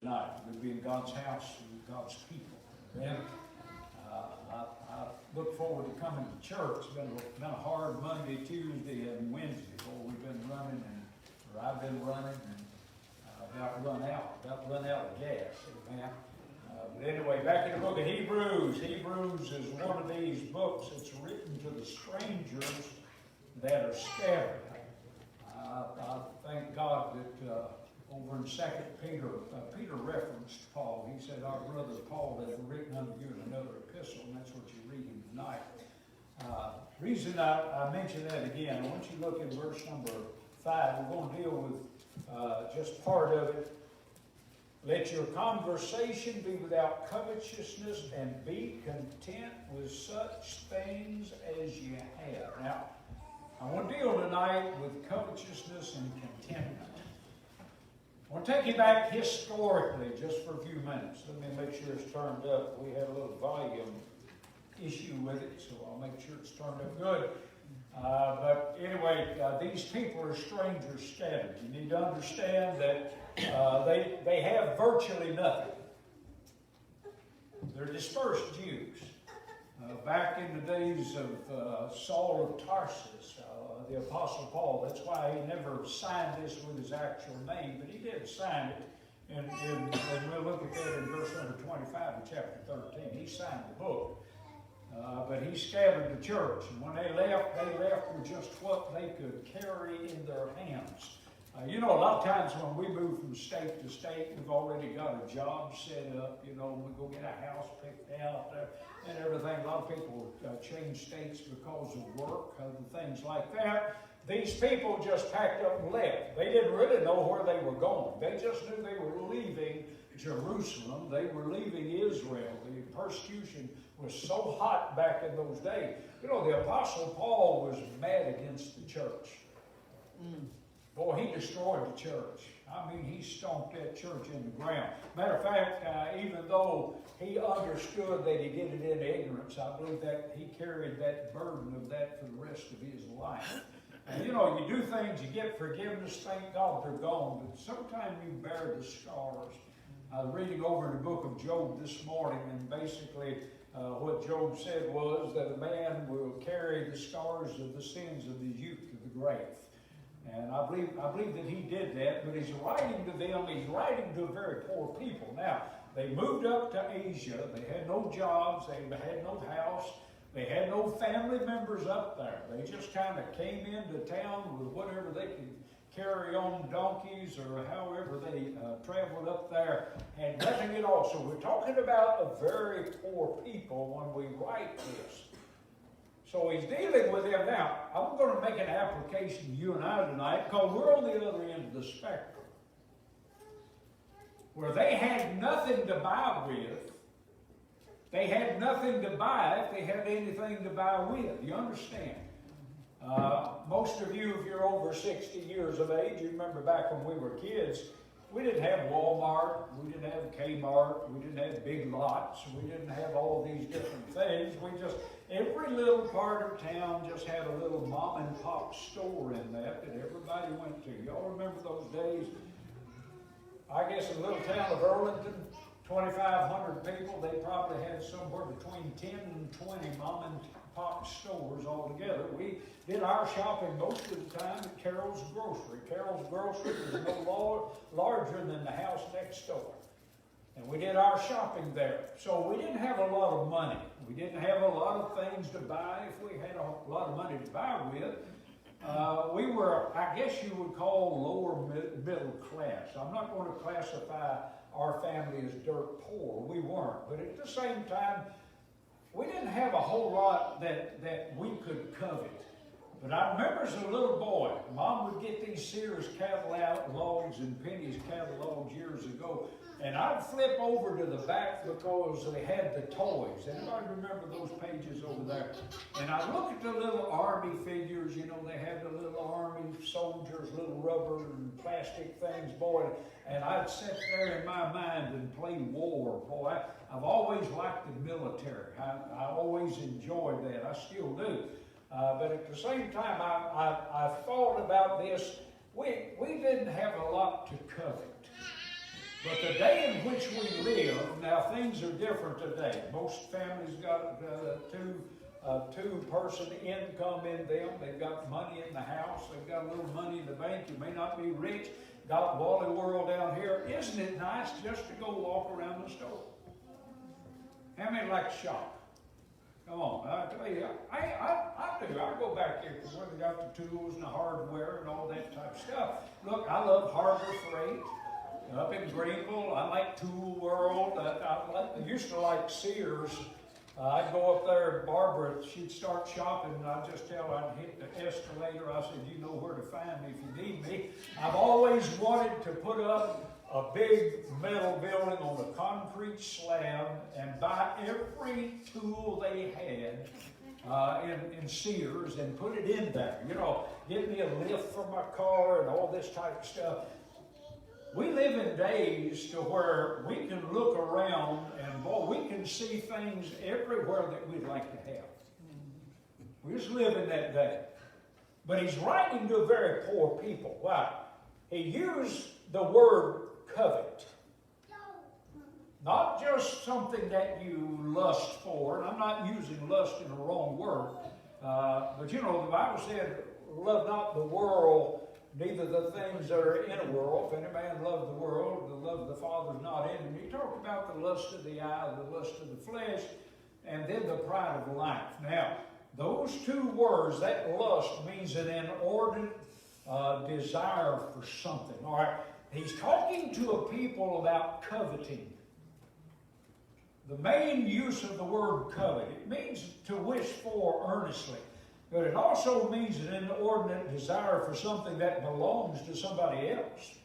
Tonight, we'll be in God's house with God's people. Amen. I look forward to coming to church. It's been a hard Monday, Tuesday, and Wednesday. We've been running, or I've been running, and about to run out of gas. Amen. But anyway, back in the book of Hebrews. Hebrews is one of these books that's written to the strangers that are scattered. I thank God that over in 2 Peter, Peter referenced Paul. He said, our brother Paul has written unto you another epistle, and that's what you're reading tonight. Reason I mention that again, I want you to look at verse number 5. We're going to deal with just part of it. Let your conversation be without covetousness, and be content with such things as you have. Now, I want to deal tonight with covetousness and contentment. I want to take you back historically just for a few minutes. Let me make sure it's turned up. We had a little volume issue with it, so I'll make sure it's turned up good. But anyway, these people are strangers scattered. You need to understand that they have virtually nothing. They're dispersed Jews. Back in the days of Saul of Tarsus, the Apostle Paul, that's why he never signed this with his actual name, but he did sign it. And we'll look at that in verse number 25 of chapter 13. He signed the book. But he scattered the church. And when they left with just what they could carry in their hands. A lot of times when we move from state to state, we've already got a job set up. We go get a house picked out and everything. A lot of people change states because of work, other things like that. These people just packed up and left. They didn't really know where they were going. They just knew they were leaving Jerusalem. They were leaving Israel. The persecution was so hot back in those days. The Apostle Paul was mad against the church. Boy, he destroyed the church. I mean, he stomped that church in the ground. Matter of fact, even though he understood that he did it in ignorance, I believe that he carried that burden of that for the rest of his life. And you do things, you get forgiveness, thank God they're gone, but sometimes you bear the scars. I was reading over in the book of Job this morning, and basically what Job said was that a man will carry the scars of the sins of his youth to the grave. And I believe that he did that, but he's writing to them, he's writing to very poor people. Now, they moved up to Asia, they had no jobs, they had no house, they had no family members up there. They just kind of came into town with whatever they could carry on, donkeys or however they traveled up there, and nothing at all. So we're talking about a very poor people when we write this. So he's dealing with them now. I'm going to make an application to you and I tonight because we're on the other end of the spectrum. Where they had nothing to buy with. They had nothing to buy if they had anything to buy with. You understand? Most of you, if you're over 60 years of age, you remember back when we were kids, we didn't have Walmart, we didn't have Kmart, we didn't have Big Lots, we didn't have all these different things. Every little part of town just had a little mom and pop store in that everybody went to. Y'all remember those days? I guess in the little town of Arlington, 2,500 people, they probably had somewhere between 10 and 20 mom and pop stores altogether. We did our shopping most of the time at Carol's Grocery. Carol's Grocery was no larger than the house next door. And we did our shopping there. So we didn't have a lot of money. We didn't have a lot of things to buy. If we had a lot of money to buy with, we were, I guess you would call, lower middle class. I'm not going to classify our family as dirt poor. We weren't. But at the same time, we didn't have a whole lot that we could covet. But I remember as a little boy, Mom would get these Sears catalogs and Penny's catalogs years ago, and I'd flip over to the back because they had the toys. Anybody remember those pages over there? And I look at the little army figures, they had the little army soldiers, little rubber and plastic things, boy, and I'd sit there in my mind and play war. Boy, I've always liked the military. I always enjoyed that. I still do. But at the same time, I thought about this. We didn't have a lot to covet. But the day in which we live, now things are different today. Most families got two-person income in them. They've got money in the house. They've got a little money in the bank. You may not be rich. Got Wally World down here. Isn't it nice just to go walk around the store? How many like to shop? Come on, I tell you, I do. I go back there to where they got the tools and the hardware and all that type of stuff. Look, I love Harbor Freight. Up in Greenville, I like Tool World. I used to like Sears. I'd go up there, and Barbara, she'd start shopping, and I'd just tell her I'd hit the escalator. I said, you know where to find me if you need me. I've always wanted to put up a big metal building on a concrete slab and buy every tool they had in Sears and put it in there. You know, get me a lift for my car and all this type of stuff. We live in days to where we can look around and, boy, we can see things everywhere that we'd like to have. We just live in that day. But he's writing to a very poor people. Why? He used the word covet. Not just something that you lust for, and I'm not using lust in the wrong word, but you know, the Bible said, love not the world, neither the things that are in the world. If any man love the world, the love of the Father is not in him. He talked about the lust of the eye, the lust of the flesh, and then the pride of life. Now, those two words, that lust means an inordinate desire for something. All right, he's talking to a people about coveting. The main use of the word covet, it means to wish for earnestly. But it also means an inordinate desire for something that belongs to somebody else.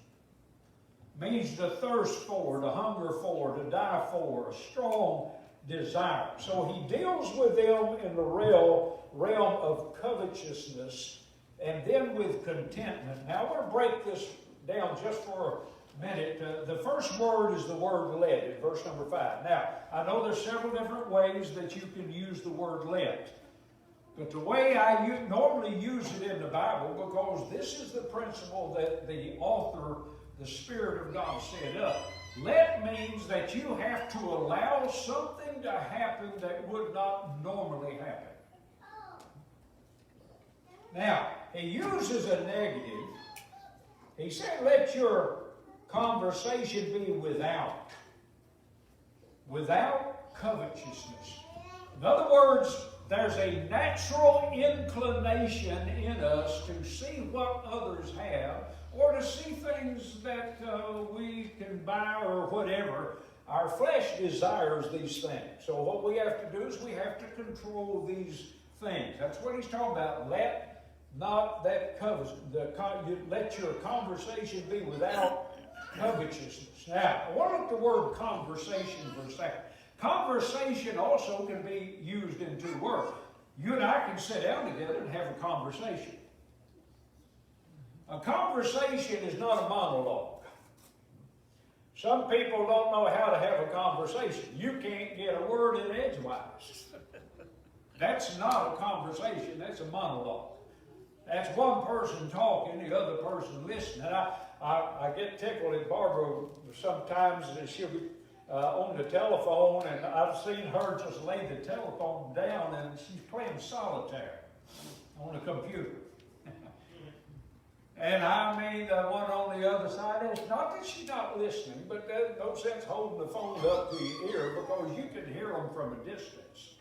It means to thirst for, to hunger for, to die for, a strong desire. So he deals with them in the realm of covetousness and then with contentment. Now I want to break this down just for a minute. The first word is the word let in verse number 5. Now, I know there's several different ways that you can use the word let. But the way I normally use it in the Bible, because this is the principle that the author, the Spirit of God, set up. Let means that you have to allow something to happen that would not normally happen. Now, he uses a negative. He said, let your conversation be without covetousness. In other words, there's a natural inclination in us to see what others have or to see things that we can buy or whatever. Our flesh desires these things. So what we have to do is we have to control these things. That's what he's talking about. Let not that let your conversation be without covetousness. Now, I want to look at the word conversation for a second. Conversation also can be used in two words. You and I can sit down together and have a conversation. A conversation is not a monologue. Some people don't know how to have a conversation. You can't get a word in edgewise. That's not a conversation, that's a monologue. That's one person talking, the other person listening. I get tickled at Barbara sometimes, and she'll be on the telephone, and I've seen her just lay the telephone down, and she's playing solitaire on the computer. And I mean, the one on the other side, it's not that she's not listening, but there's no sense holding the phone up to your ear because you can hear them from a distance.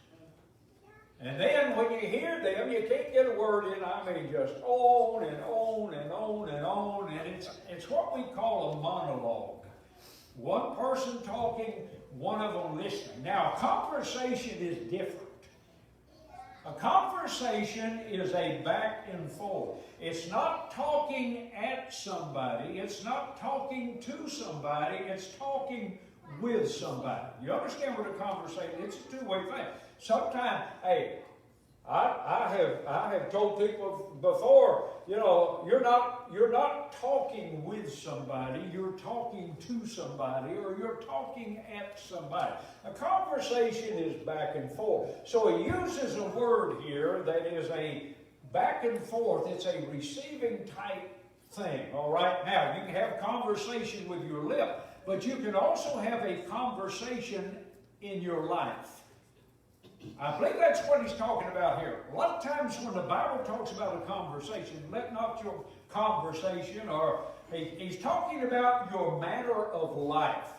And then when you hear them, you can't get a word in. I mean, just on and on and on and on. And it's what we call a monologue. One person talking, one of them listening. Now, a conversation is different. A conversation is a back and forth. It's not talking at somebody. It's not talking to somebody. It's talking with somebody. You understand what a conversation is? It's a two-way thing. Sometimes, hey, I have told people before, you know, you're not talking with somebody, you're talking to somebody, or you're talking at somebody. A conversation is back and forth. So he uses a word here that is a back and forth. It's a receiving type thing. All right. Now you can have conversation with your lip, but you can also have a conversation in your life. I believe that's what he's talking about here. A lot of times when the Bible talks about a conversation, let not your conversation, or he's talking about your manner of life.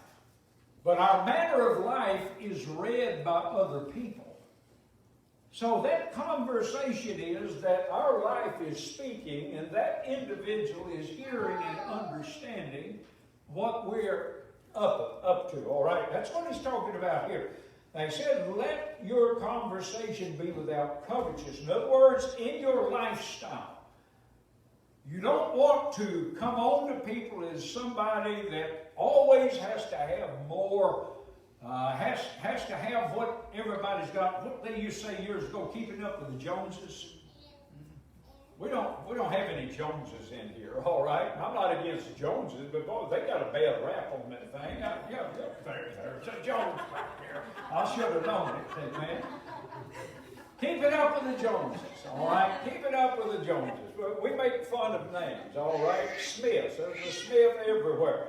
But our manner of life is read by other people. So that conversation is that our life is speaking, and that individual is hearing and understanding what we're up to. All right, that's what he's talking about here. Now he said, let your conversation be without covetousness. In other words, in your lifestyle, you don't want to come on to people as somebody that always has to have more, has to have what everybody's got. What they used to say years ago, keeping up with the Joneses. We don't have any Joneses in here, all right? I'm not against Joneses, but boy, they got a bad rap on that thing. Yeah, there's a Jones back there. I should have known it, man. Keep it up with the Joneses, all right? Keep it up with the Joneses. We make fun of names, all right? Smiths. There's a Smith everywhere.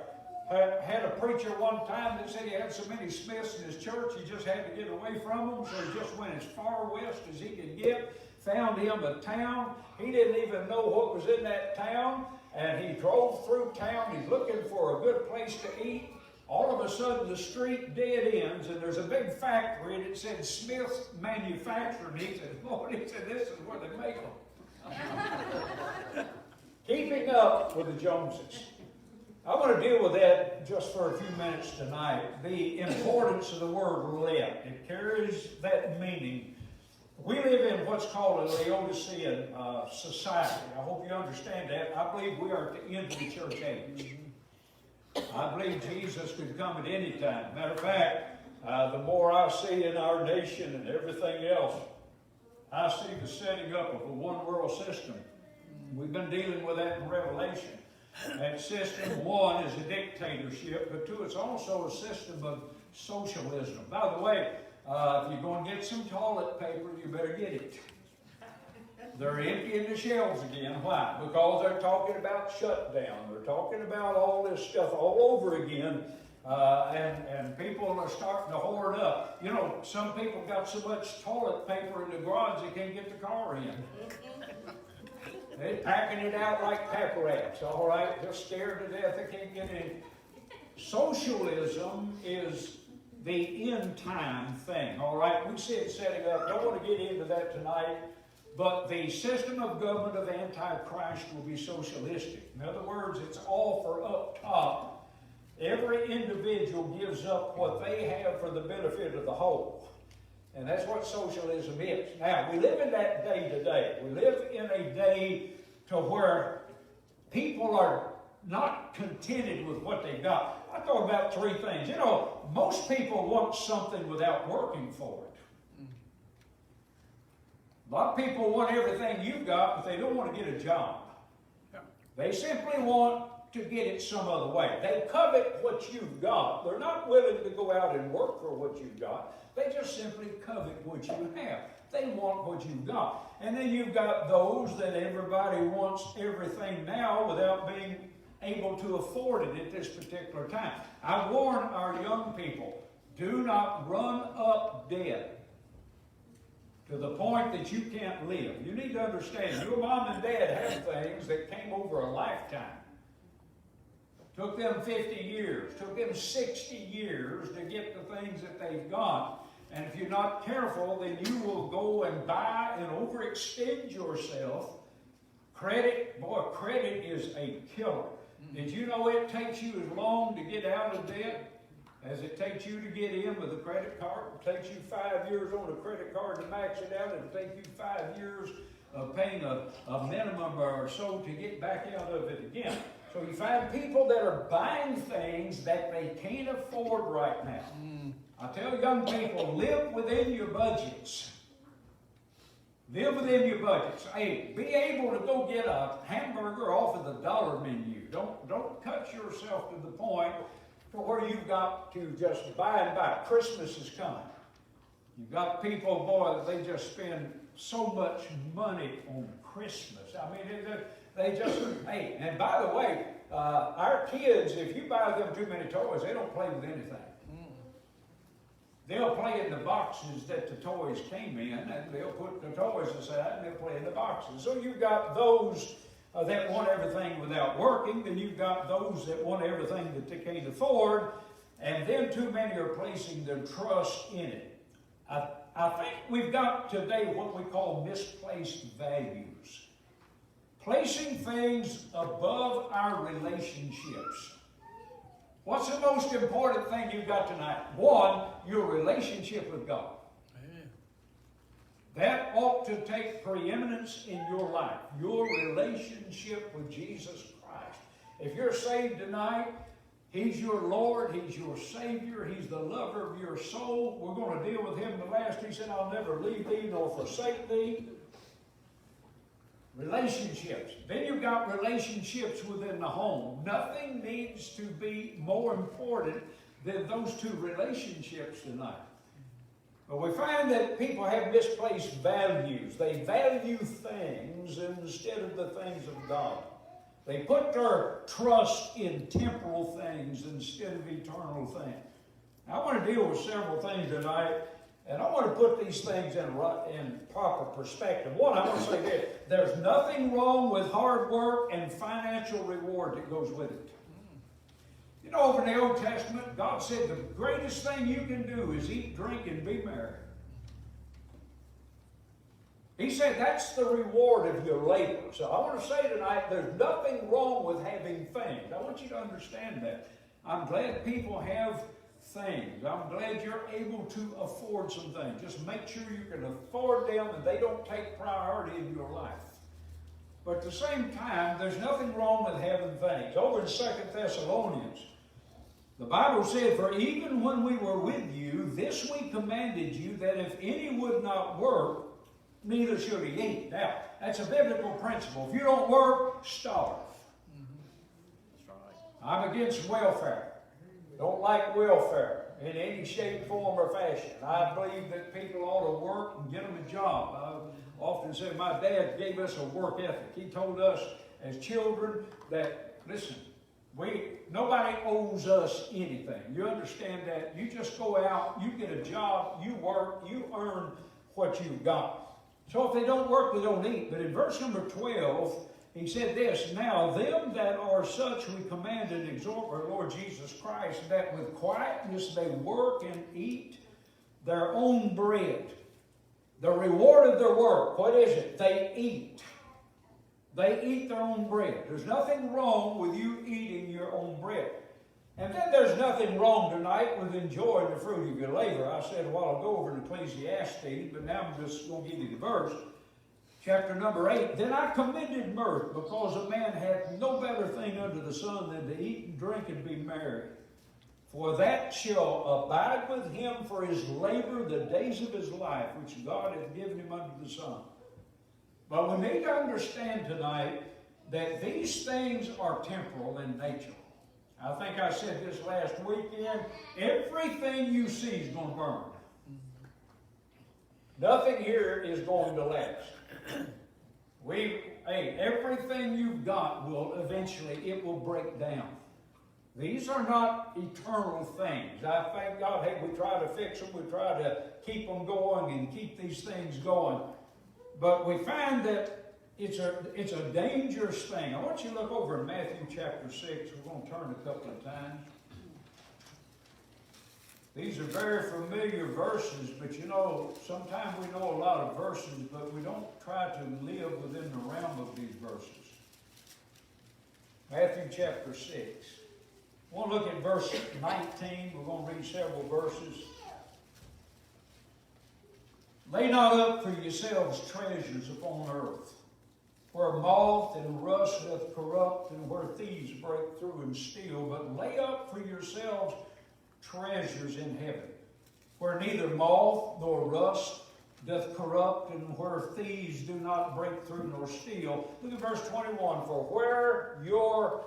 Had a preacher one time that said he had so many Smiths in his church, he just had to get away from them, so he just went as far west as he could get, found him a town. He didn't even know what was in that town, and he drove through town. He's looking for a good place to eat. All of a sudden, the street dead ends, and there's a big factory, and it said Smith's Manufacturing. He said, Lord, he said, this is where they make them. Keeping up with the Joneses. I want to deal with that just for a few minutes tonight. The importance of the word let. It carries that meaning. We live in what's called a Laodicean society. I hope you understand that. I believe we are at the end of the church age. I believe Jesus could come at any time. Matter of fact, the more I see in our nation and everything else, I see the setting up of a one-world system. We've been dealing with that in Revelation. And system one is a dictatorship, but two, it's also a system of socialism. By the way, if you're going to get some toilet paper, you better get it. They're emptying the shelves again. Why? Because they're talking about shutdown. They're talking about all this stuff all over again. And people are starting to hoard up. You know, some people got so much toilet paper in the garage they can't get the car in. They're packing it out like pack rats, all right? They're scared to death they can't get in. Socialism is the end time thing, all right? We see it setting up. Don't want to get into that tonight. But the system of government of Antichrist will be socialistic. In other words, it's all for up top. Every individual gives up what they have for the benefit of the whole. And that's what socialism is. Now, we live in that day today. We live in a day to where people are not contented with what they've got. I thought about three things. You know, most people want something without working for it. A lot of people want everything you've got, but they don't want to get a job. They simply want to get it some other way. They covet what you've got. They're not willing to go out and work for what you've got. They just simply covet what you have. They want what you've got. And then you've got those that everybody wants everything now without being able to afford it at this particular time. I warn our young people, do not run up debt to the point that you can't live. You need to understand, your mom and dad have things that came over a lifetime. Took them 50 years, took them 60 years to get the things that they've got. And if you're not careful, then you will go and buy and overextend yourself. Credit is a killer. Did you know it takes you as long to get out of debt as it takes you to get in with a credit card? It takes you 5 years on a credit card to max it out. It'll take you 5 years of paying a minimum or so to get back out of it again. So you find people that are buying things that they can't afford right now. I tell young people, live within your budgets. Live within your budgets. Hey, be able to go get a hamburger off of the dollar menu. Don't cut yourself to the point to where you've got to just buy and buy. Christmas is coming. You've got people, boy, they just spend so much money on Christmas. I mean, they just, hey, and by the way, our kids, if you buy them too many toys, they don't play with anything. They'll play in the boxes that the toys came in, and they'll put the toys aside, and they'll play in the boxes. So you've got those that want everything without working, then you've got those that want everything that they can't afford, and then too many are placing their trust in it. I think we've got today what we call misplaced values. Placing things above our relationships. What's the most important thing you've got tonight? One, your relationship with God. Amen. That ought to take preeminence in your life. Your relationship with Jesus Christ. If you're saved tonight, He's your Lord, He's your Savior, He's the lover of your soul. We're going to deal with Him the last. He said, I'll never leave thee nor forsake thee. Relationships. Then you've got relationships within the home. Nothing needs to be more important than those two relationships tonight. But we find that people have misplaced values. They value things instead of the things of God. They put their trust in temporal things instead of eternal things. I want to deal with several things tonight, and I want to put these things in proper perspective. One, I want to say this. There's nothing wrong with hard work and financial reward that goes with it. You know, over in the Old Testament, God said the greatest thing you can do is eat, drink, and be merry. He said that's the reward of your labor. So I want to say tonight, there's nothing wrong with having things. I want you to understand that. I'm glad people have things. I'm glad you're able to afford some things. Just make sure you can afford them and they don't take priority in your life. But at the same time, there's nothing wrong with having things. Over in 2 Thessalonians, the Bible said, for even when we were with you, this we commanded you, that if any would not work, neither should he eat. Now, that's a biblical principle. If you don't work, starve. That's right. I'm against welfare. Don't like welfare in any shape, form, or fashion. I believe that people ought to work and get them a job. I often say my dad gave us a work ethic. He told us as children that, listen, nobody owes us anything. You understand that? You just go out, you get a job, you work, you earn what you've got. So if they don't work, they don't eat. But in verse number 12, he said this, now them that are such we command and exhort our Lord Jesus Christ, that with quietness they work and eat their own bread. The reward of their work, what is it? They eat. They eat their own bread. There's nothing wrong with you eating your own bread. And then there's nothing wrong tonight with enjoying the fruit of your labor. I said a while ago over in Ecclesiastes, but now I'm just going to give you the verse. Chapter number 8, then I commended mirth, because a man hath no better thing under the sun than to eat and drink and be merry. For that shall abide with him for his labor the days of his life, which God hath given him under the sun. But we need to understand tonight that these things are temporal in nature. I think I said this last weekend. Everything you see is going to burn. Nothing here is going to last. Everything you've got will eventually, it will break down. These are not eternal things. I thank God, we try to fix them, we try to keep them going and keep these things going. But we find that it's a dangerous thing. I want you to look over in Matthew chapter 6. We're going to turn a couple of times. These are very familiar verses, but you know, sometimes we know a lot of verses, but we don't try to live within the realm of these verses. Matthew chapter 6. We'll look at verse 19. We're going to read several verses. Lay not up for yourselves treasures upon earth, where moth and rust doth corrupt, and where thieves break through and steal. But lay up for yourselves treasures in heaven, where neither moth nor rust doth corrupt, and where thieves do not break through nor steal. Look at verse 21. For where your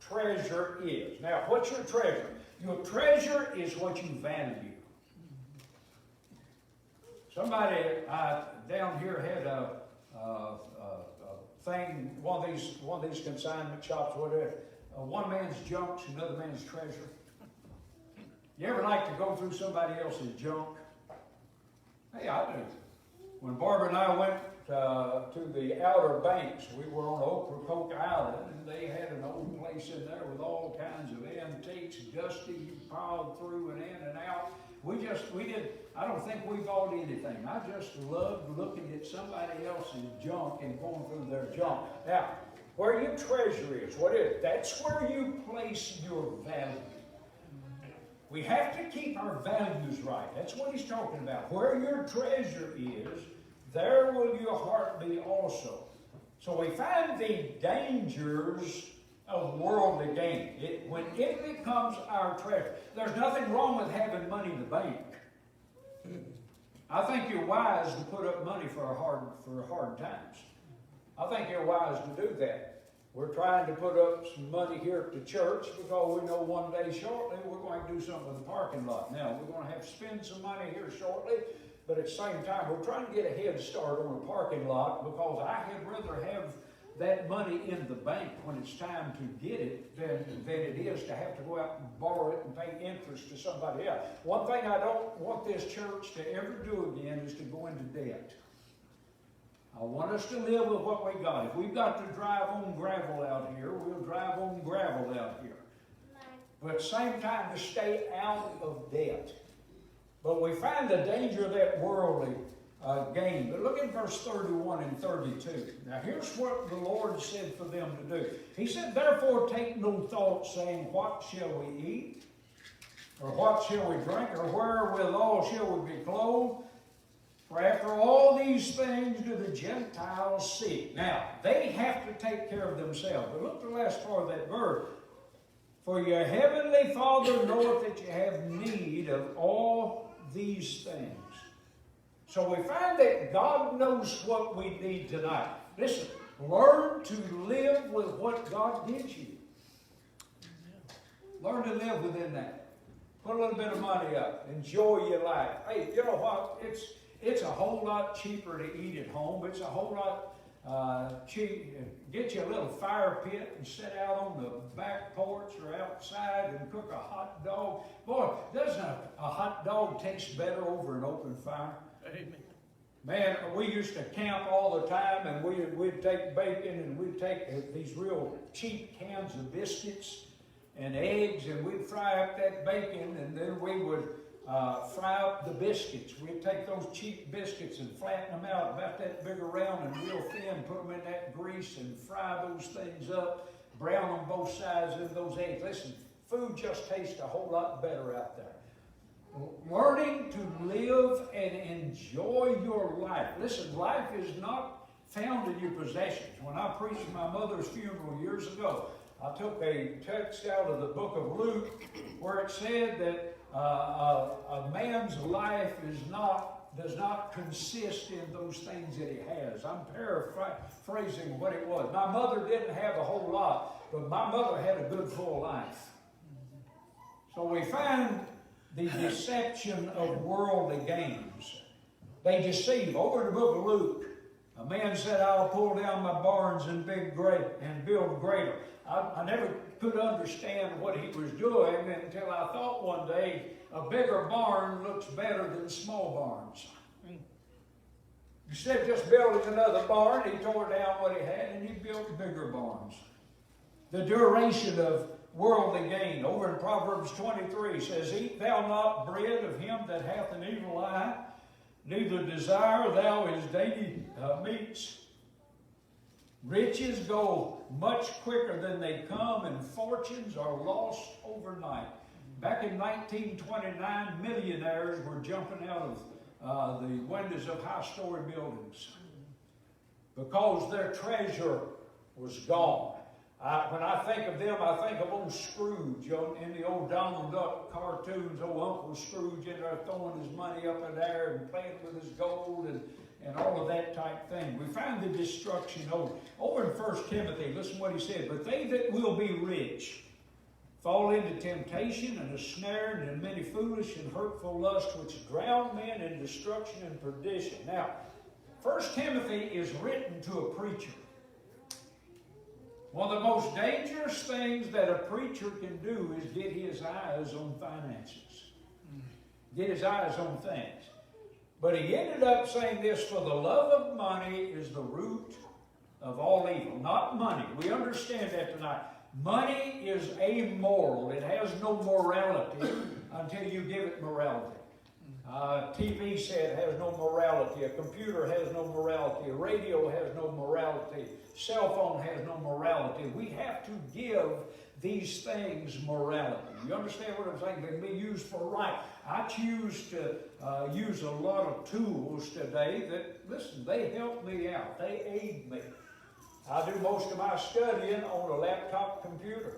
treasure is. Now, what's your treasure? Your treasure is what you value. Somebody down here had a thing, one of these consignment shops, whatever. one man's junk's another man's treasure? You ever like to go through somebody else's junk? Hey, I do. When Barbara and I went to the Outer Banks, we were on Ocracoke Island, and they had an old place in there with all kinds of antiques, dusty, you piled through and in and out. I don't think we bought anything. I just loved looking at somebody else's junk and going through their junk. Now, where your treasure is, what is it? That's where you place your value. We have to keep our values right. That's what he's talking about. Where your treasure is, there will your heart be also. So we find the dangers of worldly gain. When it becomes our treasure, there's nothing wrong with having money in the bank. I think you're wise to put up money for hard times. I think you're wise to do that. We're trying to put up some money here at the church because we know one day shortly we're going to do something with the parking lot. Now, we're going to have to spend some money here shortly, but at the same time, we're trying to get a head start on the parking lot because I'd rather have that money in the bank when it's time to get it than it is to have to go out and borrow it and pay interest to somebody else. One thing I don't want this church to ever do again is to go into debt. I want us to live with what we got. If we've got to drive on gravel out here, we'll drive on gravel out here. But at the same time, to stay out of debt. But we find the danger of that worldly gain. But look at verse 31 and 32. Now here's what the Lord said for them to do. He said, therefore take no thought, saying, what shall we eat? Or what shall we drink? Or wherewithal shall we be clothed? For after all these things do the Gentiles seek. Now, they have to take care of themselves. But look at the last part of that verse. For your heavenly Father knoweth that you have need of all these things. So we find that God knows what we need tonight. Listen, learn to live with what God gives you. Learn to live within that. Put a little bit of money up. Enjoy your life. Hey, you know what? It's a whole lot cheaper to eat at home. It's a whole lot cheap. Get you a little fire pit and sit out on the back porch or outside and cook a hot dog. Boy, doesn't a hot dog taste better over an open fire? Amen. Man, we used to camp all the time, and we'd take bacon, and we'd take these real cheap cans of biscuits and eggs, and we'd fry up that bacon, and then we would fry up the biscuits. We'd take those cheap biscuits and flatten them out about that big around and real thin, put them in that grease and fry those things up, brown on both sides of those eggs. Listen, food just tastes a whole lot better out there. Learning to live and enjoy your life. Listen, life is not found in your possessions. When I preached my mother's funeral years ago, I took a text out of the book of Luke where it said that a man's life does not consist in those things that he has. I'm paraphrasing what it was. My mother didn't have a whole lot, but my mother had a good full life. So we find the deception of worldly gains. They deceive. Over in the book of Luke, a man said, I'll pull down my barns and build greater. I never could understand what he was doing until I thought one day, a bigger barn looks better than small barns. Instead of just building another barn, he tore down what he had and he built bigger barns. The duration of worldly gain. Over in Proverbs 23 says, eat thou not bread of him that hath an evil eye, neither desire thou his dainty meats. Riches go much quicker than they come, and fortunes are lost overnight. Back in 1929, millionaires were jumping out of the windows of high-story buildings because their treasure was gone. When I think of them, I think of old Scrooge in the old Donald Duck cartoons, old Uncle Scrooge in there throwing his money up in the air and playing with his gold and all of that type thing. We find the destruction over in 1 Timothy. Listen what he said. But they that will be rich fall into temptation and a snare and in many foolish and hurtful lusts which drown men in destruction and perdition. Now, 1 Timothy is written to a preacher. One of the most dangerous things that a preacher can do is get his eyes on finances. Get his eyes on things. But he ended up saying this, for the love of money is the root of all evil. Not money. We understand that tonight. Money is amoral. It has no morality until you give it morality. TV set has no morality. A computer has no morality. A radio has no morality. Cell phone has no morality. We have to give these things morality. You understand what I'm saying? They can be used for right. I choose to use a lot of tools today that, listen, they help me out. They aid me. I do most of my studying on a laptop computer.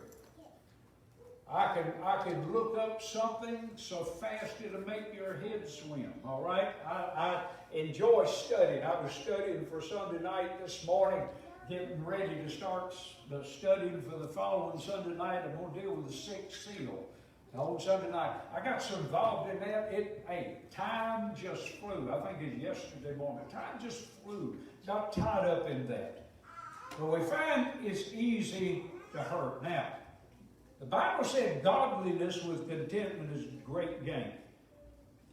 I can look up something so fast it'll make your head swim, all right? I enjoy studying. I was studying for Sunday night this morning, getting ready to start the studying for the following Sunday night. I'm going to deal with the sixth seal on Sunday night. I got so involved in that, time just flew. I think it was yesterday morning. Time just flew. Got tied up in that. But we find it's easy to hurt. Now, the Bible said godliness with contentment is great gain.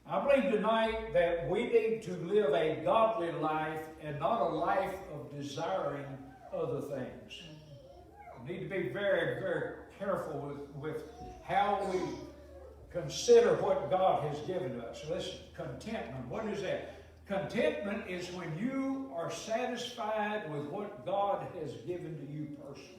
I believe tonight that we need to live a godly life and not a life of desiring other things. We need to be very, very careful with how we consider what God has given us. Listen, contentment, what is that? Contentment is when you are satisfied with what God has given to you personally.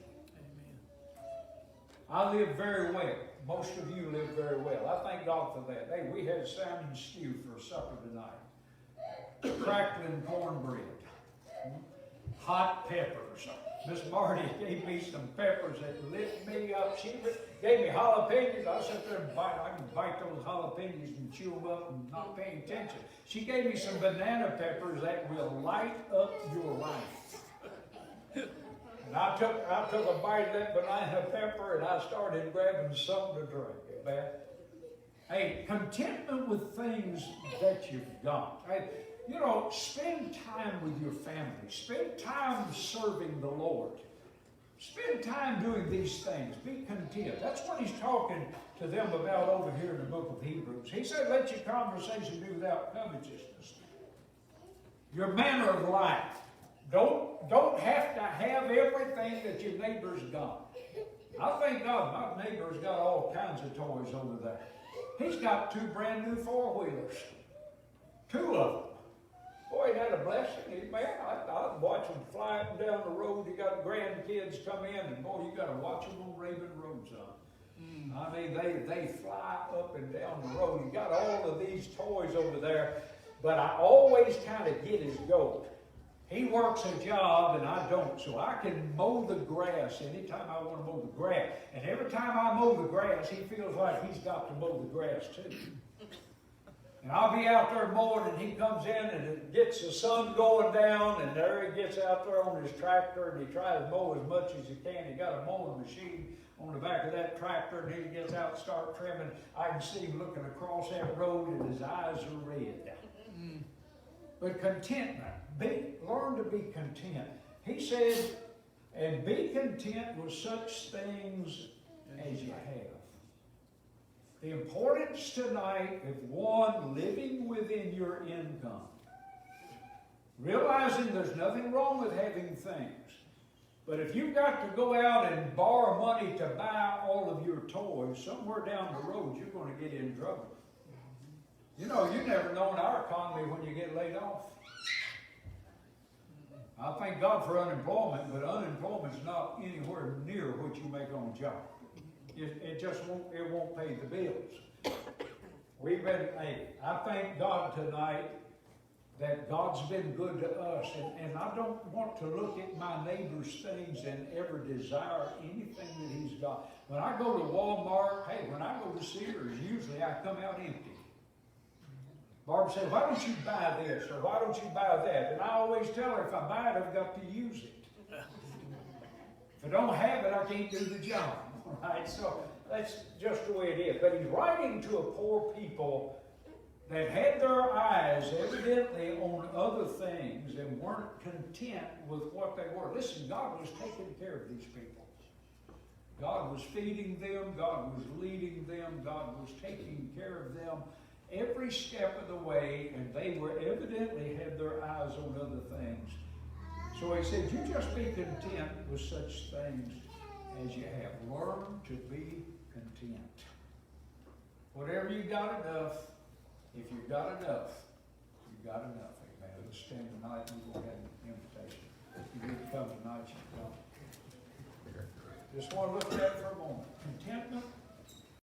I live very well. Most of you live very well. I thank God for that. Hey, we had salmon stew for supper tonight. Crackling cornbread. Hot peppers. Miss Marty gave me some peppers that lit me up. She gave me jalapenos. I sat there and I can bite those jalapenos and chew them up and not paying attention. She gave me some banana peppers that will light up your life. And I took a bite of that banana pepper and I started grabbing something to drink. Amen. Hey, contentment with things that you've got. Hey, spend time with your family. Spend time serving the Lord. Spend time doing these things. Be content. That's what he's talking to them about over here in the book of Hebrews. He said, let your conversation be without covetousness. Your manner of life. Don't have to have everything that your neighbor's got. I thank God my neighbor's got all kinds of toys over there. He's got 2 brand new 4-wheelers. 2 of them. Boy, ain't that a blessing, man. I watch them fly up and down the road. You got grandkids come in, and boy, you got to watch them on Raven Road, son. I mean, they fly up and down the road. You got all of these toys over there, but I always kind of get his goat. He works a job and I don't, so I can mow the grass anytime I want to mow the grass. And every time I mow the grass, he feels like he's got to mow the grass too. And I'll be out there mowing and he comes in and it gets the sun going down and there he gets out there on his tractor and he tries to mow as much as he can. He got a mowing machine on the back of that tractor and he gets out and start trimming. I can see him looking across that road and his eyes are red. But contentment. Learn to be content. He said, and be content with such things as you have. The importance tonight of one, living within your income. Realizing there's nothing wrong with having things. But if you've got to go out and borrow money to buy all of your toys, somewhere down the road you're going to get in trouble. You never know in our economy when you get laid off. I thank God for unemployment, but unemployment's not anywhere near what you make on a job. It just won't pay the bills. I thank God tonight that God's been good to us, and I don't want to look at my neighbor's things and ever desire anything that he's got. When I go to Walmart, when I go to Sears, usually I come out empty. Barbara said, why don't you buy this or why don't you buy that? And I always tell her, if I buy it, I've got to use it. If I don't have it, I can't do the job. All right? So that's just the way it is. But he's writing to a poor people that had their eyes evidently on other things and weren't content with what they were. Listen, God was taking care of these people. God was feeding them, God was leading them, God was taking care of them every step of the way, and they were evidently had their eyes on other things. So he said, you just be content with such things as you have. Learn to be content. Whatever you got enough, if you've got enough, you've got enough. Amen. Let's stand tonight and we'll have an invitation. If you need to come tonight, you can come. Just want to look at that for a moment. Contentment